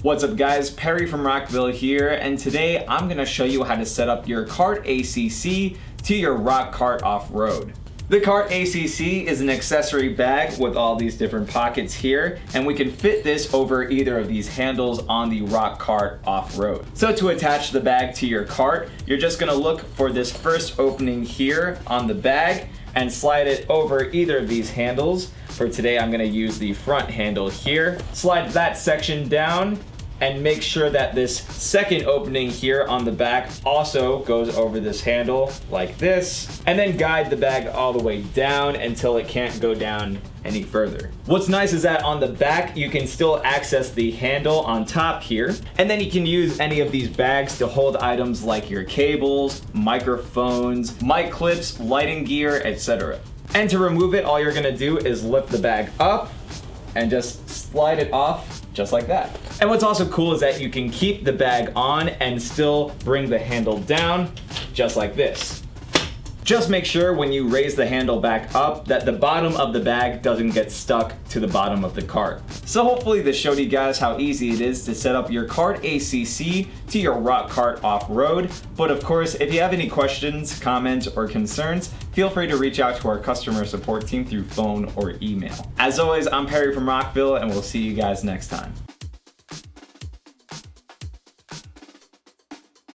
What's up guys, Perry from Rockville here, and today I'm going to show you how to set up your cart ACC to your rock cart off-road. The cart ACC is an accessory bag with all these different pockets here, and we can fit this over either of these handles on the rock cart off-road. So to attach the bag to your cart, you're just going to look for this first opening here on the bag and slide it over either of these handles. For today, I'm going to use the front handle here. Slide that section down and make sure that this second opening here on the back also goes over this handle like this, and then guide the bag all the way down until it can't go down any further. What's nice is that on the back you can still access the handle on top here, and then you can use any of these bags to hold items like your cables, microphones, mic clips, lighting gear, etc. And to remove it, all you're gonna do is lift the bag up and just slide it off just like that. And what's also cool is that you can keep the bag on and still bring the handle down just like this. Just make sure when you raise the handle back up that the bottom of the bag doesn't get stuck to the bottom of the cart. So hopefully this showed you guys how easy it is to set up your cart ACC to your rock cart off-road. But of course, if you have any questions, comments, or concerns, feel free to reach out to our customer support team through phone or email. As always, I'm Perry from Rockville, and we'll see you guys next time.